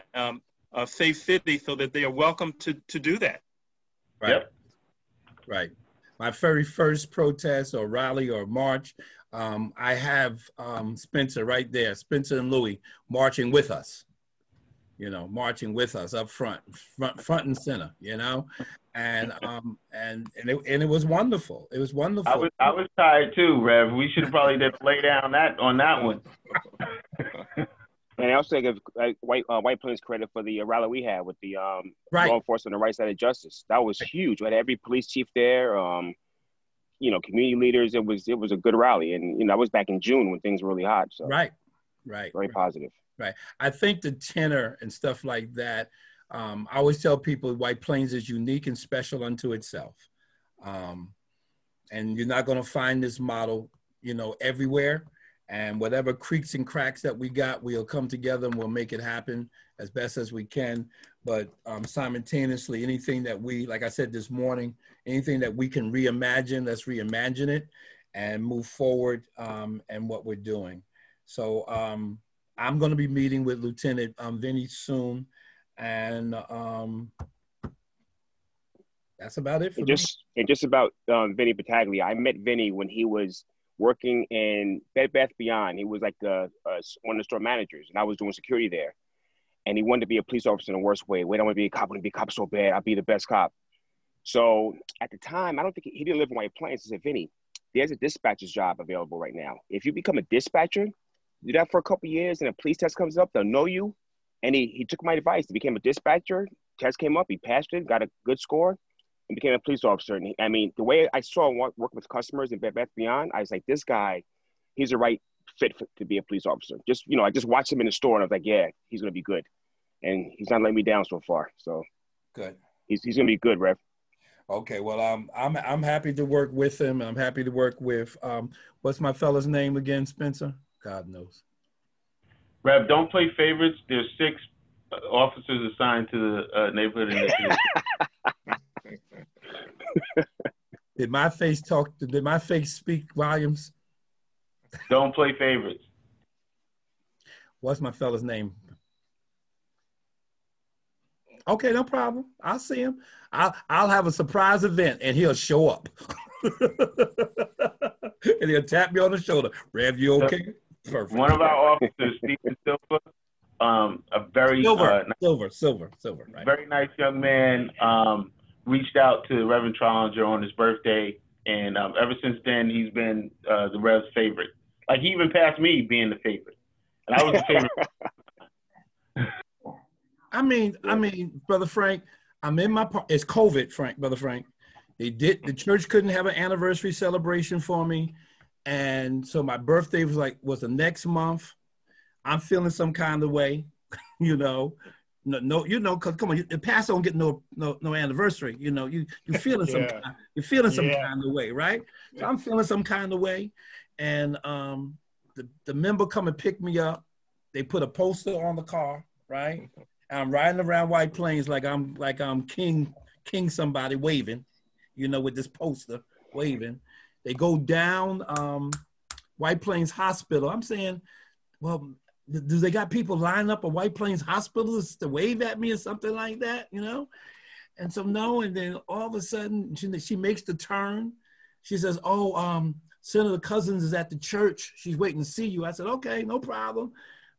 safe city, so that they are welcome to do that. Right. Yep. Right. My very first protest or rally or march, I have Spencer right there, Spencer and Louie marching with us, you know, marching with us up front and center, you know, and it was wonderful. It was wonderful. I was tired too, Rev. We should have probably just lay down on that one. And I also give White Plains credit for the rally we had with the law enforcement on the right side of justice. That was huge. We had every police chief there, you know, community leaders. It was a good rally, and you know, that was back in June when things were really hot. So right, very positive. Right. I think the tenor and stuff like that. I always tell people White Plains is unique and special unto itself, and you're not going to find this model, you know, everywhere. And whatever creaks and cracks that we got, we'll come together and we'll make it happen as best as we can. But simultaneously, anything that we, like I said this morning, anything that we can reimagine, let's reimagine it and move forward and what we're doing. So I'm going to be meeting with Lieutenant Vinny soon. And that's about it for me. And just about Vinny Battaglia. I met Vinny when he was working in Bed Bath Beyond. He was like one of the store managers, and I was doing security there. And he wanted to be a police officer in the worst way. Wait, I want to be a cop. I want to be a cop so bad. I'll be the best cop. So at the time, I don't think he didn't live in White Plains. He said, Vinny, there's a dispatcher's job available right now. If you become a dispatcher, do that for a couple of years, and a police test comes up, they'll know you. And he took my advice. He became a dispatcher. Test came up. He passed it, got a good score, and became a police officer. And I mean, the way I saw him work with customers in Bed Bath Beyond, I was like, this guy, he's the right fit to be a police officer. Just, you know, I just watched him in the store, and I was like, yeah, he's going to be good. And he's not letting me down so far. So good. He's going to be good, Rev. Okay, well, I'm happy to work with him. I'm happy to work with, what's my fella's name again, Spencer? God knows. Rev, don't play favorites. There's 6 officers assigned to the neighborhood initiative. Did my face speak volumes? Don't play favorites. What's my fella's name? Okay, no problem. I'll see him. I'll have a surprise event and he'll show up. And he'll tap me on the shoulder. Rev, you okay? Perfect. One of our officers, Stephen Silver, a very Silver, right? Very nice young man. Reached out to Reverend Trollinger on his birthday, and ever since then he's been the Rev's favorite. Like he even passed me being the favorite, and I was the favorite. I mean, Brother Frank, I'm in my it's COVID, Brother Frank. The church couldn't have an anniversary celebration for me. And so my birthday was the next month. I'm feeling some kind of way, you know. No, you know, cause come on, the pastor don't get no anniversary. You know, you feeling some kind of way, right? So I'm feeling some kind of way, and the member come and pick me up. They put a poster on the car, right? And I'm riding around White Plains like I'm king somebody waving, you know, with this poster waving. They go down White Plains Hospital. I'm saying, well, do they got people lined up at White Plains Hospitals to wave at me or something like that, you know? And so no, and then all of a sudden she makes the turn. She says, oh, Senator Cousins is at the church. She's waiting to see you. I said, okay, no problem.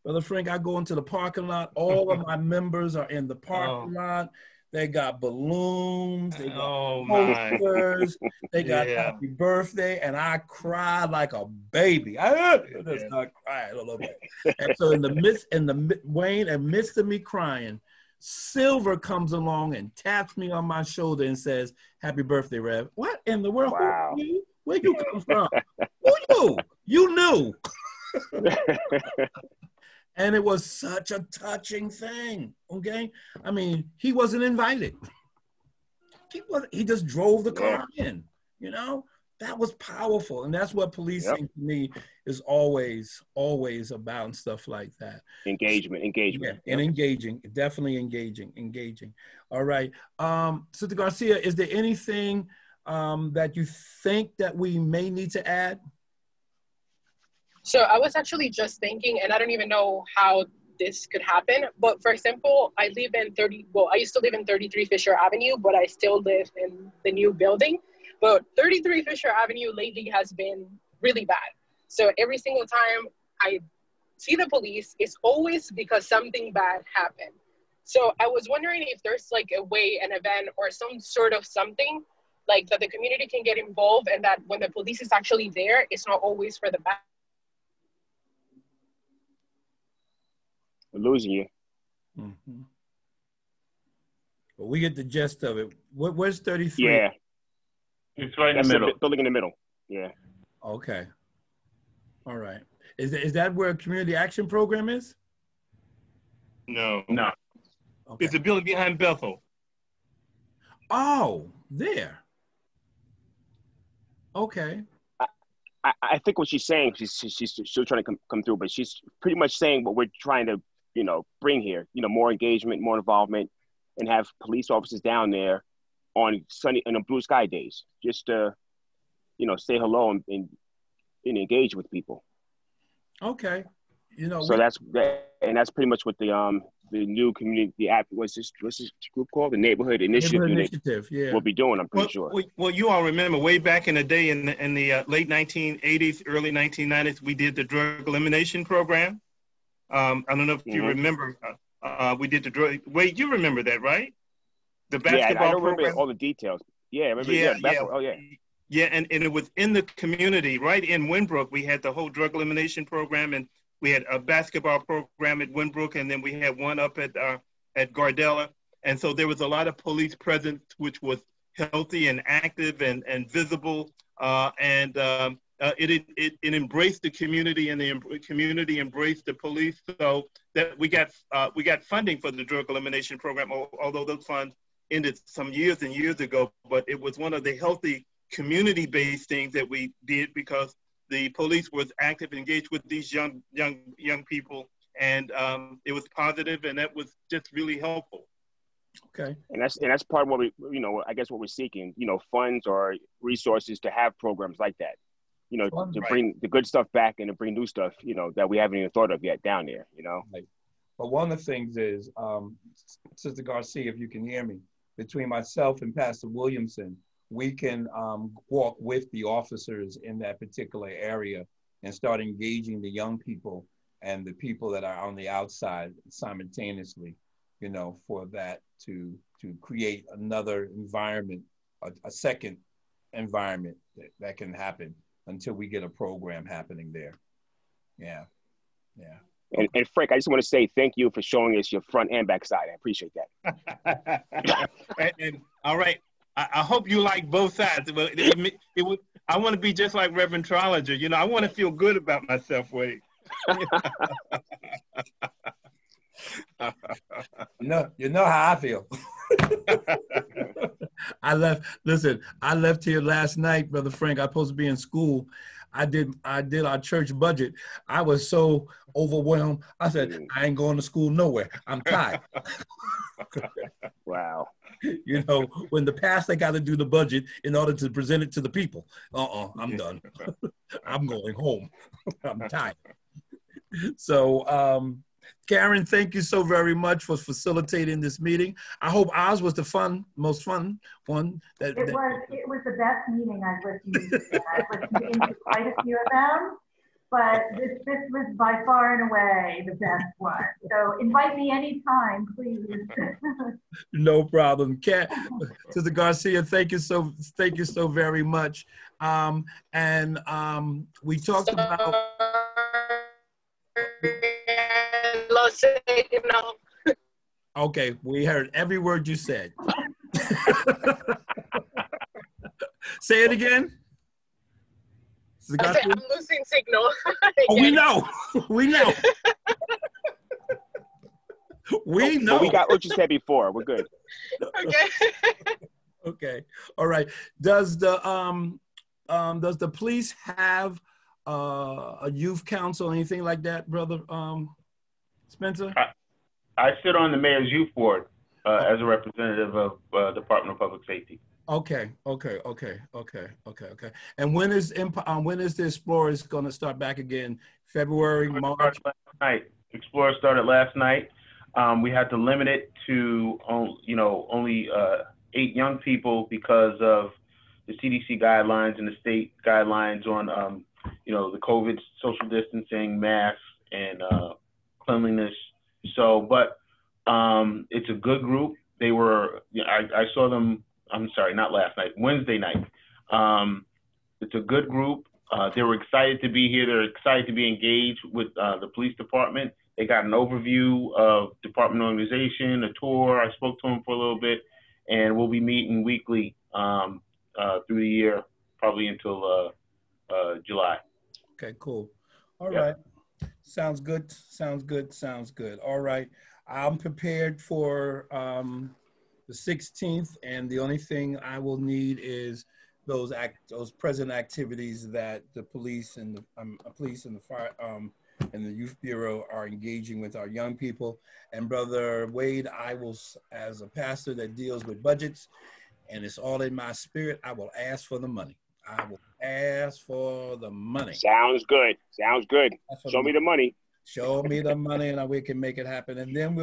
Brother Frank, I go into the parking lot. All of my members are in the parking lot. They got balloons, they got posters, they got happy birthday, and I cried like a baby. I just started crying a little bit. And so in the midst of me crying, Silver comes along and taps me on my shoulder and says, happy birthday, Rev. What in the world? Wow. Where you come from? Who you? You knew. And it was such a touching thing, okay? I mean, he wasn't invited. He just drove the car in, you know? That was powerful. And that's what policing to me is always about and stuff like that. Engagement. Yeah, and engaging, definitely engaging. All right. Sister Garcia, is there anything that you think that we may need to add? So I was actually just thinking, and I don't even know how this could happen, but for example, I used to live in 33 Fisher Avenue, but I still live in the new building. But 33 Fisher Avenue lately has been really bad. So every single time I see the police, it's always because something bad happened. So I was wondering if there's like a way, an event or some sort of something like that the community can get involved, and that when the police is actually there, it's not always for the bad. We're losing you. Mm-hmm. Well, we get the gist of it. Where's 33? Yeah. It's right in the middle. The building in the middle. Yeah. Okay. All right. Is that where a community action program is? No. No. Okay. It's a building behind Bethel. Oh, there. Okay. I think what she's saying, she's still trying to come through, but she's pretty much saying what we're trying to, bring here, more engagement, more involvement, and have police officers down there on sunny and on blue sky days, just to, say hello and engage with people. Okay. So that's pretty much what the new community app, what's this group called? The Neighborhood Initiative Unit yeah. will be doing, I'm pretty sure. Well, you all remember way back in the day in the late 1980s, early 1990s, we did the drug elimination program. I don't know if you remember, we did the drug, wait, you remember that, right? The basketball I don't program? remember all the details. Yeah, I remember, Oh, yeah. Yeah, and it was in the community, right in Winbrook, we had the whole drug elimination program, and we had a basketball program at Winbrook, and then we had one up at Gardella. And so there was a lot of police presence, which was healthy and active and visible. It embraced the community, and the community embraced the police. So that we got funding for the drug elimination program, although those funds ended some years and years ago. But it was one of the healthy community-based things that we did, because the police was active, engaged with these young people, and it was positive, and that was just really helpful. Okay. And that's part of what we, I guess what we're seeking, funds or resources to have programs like that, to bring the good stuff back and to bring new stuff, that we haven't even thought of yet down there, Right. But one of the things is, Sister Garcia, if you can hear me, between myself and Pastor Williamson, we can walk with the officers in that particular area and start engaging the young people and the people that are on the outside simultaneously, for that to create another environment, a second environment that can happen until we get a program happening there. Yeah. And Frank, I just want to say thank you for showing us your front and back side. I appreciate that. and all right. I hope you like both sides. I want to be just like Reverend Trollinger. I want to feel good about myself, Wade. You know how I feel. I left here last night, Brother Frank. I was supposed to be in school. I did our church budget. I was so overwhelmed. I said, I ain't going to school nowhere. I'm tired. Wow. When the pastor got to do the budget in order to present it to the people. I'm done. I'm going home. I'm tired. So, Karen, thank you so very much for facilitating this meeting. I hope ours was the most fun one. It was the best meeting I've listened to. I've listened to quite a few of them, but this was by far and away the best one. So invite me anytime, please. No problem. Sister Garcia, thank you so very much. We talked about. Okay, we heard every word you said. Say it again. I'm losing signal. Oh, we know. We know. We know. But we got what you said before. We're good. Okay. Okay. All right. Does the police have a youth council, anything like that, Brother Spencer? I sit on the mayor's youth board as a representative of Department of Public Safety. Okay. And when is the Explorers going to start back again? February, March? Last night. Explorers started last night. We had to limit it to only 8 young people because of the CDC guidelines and the state guidelines on the COVID social distancing, masks, and cleanliness. So, but it's a good group. They were. I saw them. I'm sorry, not last night. Wednesday night. It's a good group. They were excited to be here. They're excited to be engaged with the police department. They got an overview of department organization, a tour. I spoke to them for a little bit, and we'll be meeting weekly through the year, probably until July. Okay, cool. All right. Sounds good. All right. I'm prepared for the 16th, and the only thing I will need is those present activities that the police and the fire and the youth bureau are engaging with our young people. And Brother Wade, I will, as a pastor that deals with budgets, and it's all in my spirit, I will ask for the money. I will ask for the money. Sounds good. Show me the money. Show me the money, and we can make it happen. And then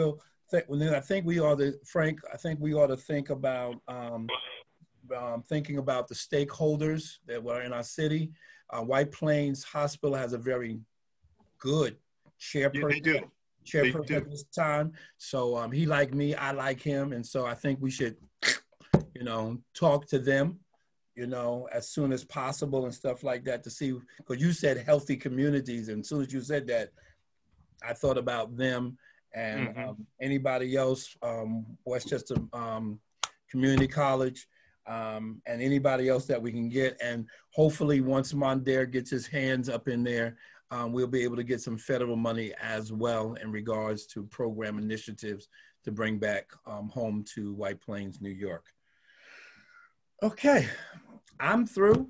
I think we ought to, Frank, think about thinking about the stakeholders that were in our city. White Plains Hospital has a very good chairperson. Chairperson at this time. So he like me, I like him, and so I think we should, talk to them, as soon as possible and stuff like that to see. Because you said healthy communities, and as soon as you said that, I thought about them and anybody else, Westchester Community College, and anybody else that we can get. And hopefully once Mondaire gets his hands up in there, we'll be able to get some federal money as well in regards to program initiatives to bring back home to White Plains, New York. Okay, I'm through.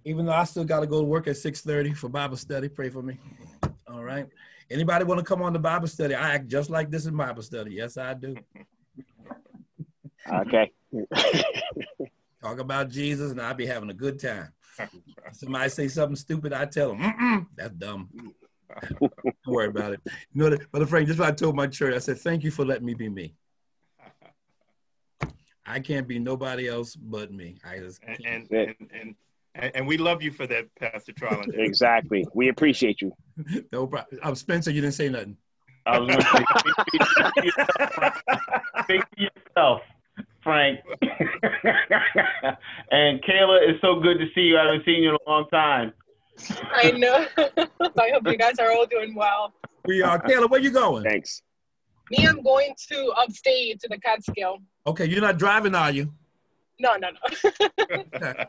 Even though I still got to go to work at 6:30 for Bible study, pray for me. All right. Anybody want to come on the Bible study? I act just like this in Bible study. Yes, I do. Okay. Talk about Jesus, and I'll be having a good time. Somebody say something stupid, I tell them, that's dumb. Don't worry about it. But Frank, just what I told my church, I said, thank you for letting me be me. I can't be nobody else but me. I just can't. And we love you for that, Pastor Trolland. Exactly. We appreciate you. No problem. Spencer, you didn't say nothing. I was going to say, speak to yourself, Frank. And Kayla, it's so good to see you. I haven't seen you in a long time. I know. I hope you guys are all doing well. We are. Kayla, where you going? Thanks. Me, I'm going to upstate to the Catskill. Okay, you're not driving, are you? No. Okay.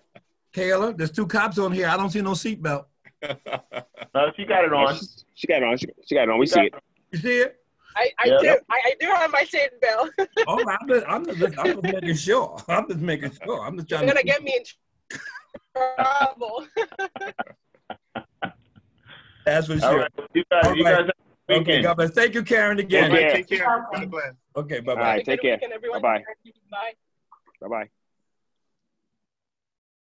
Kayla, there's 2 cops on here. I don't see no seatbelt. She got it on. She got it on. She got it on. We see it. You see it? I do have my seatbelt. Oh, I'm just making sure. I'm just trying. You're gonna get me in trouble. That's for sure. All right. You guys have a weekend. Okay, God bless. Thank you, Karen, again. Take care. God bless. Okay, bye-bye. All right, take care. Bye-bye. Bye-bye. Bye-bye.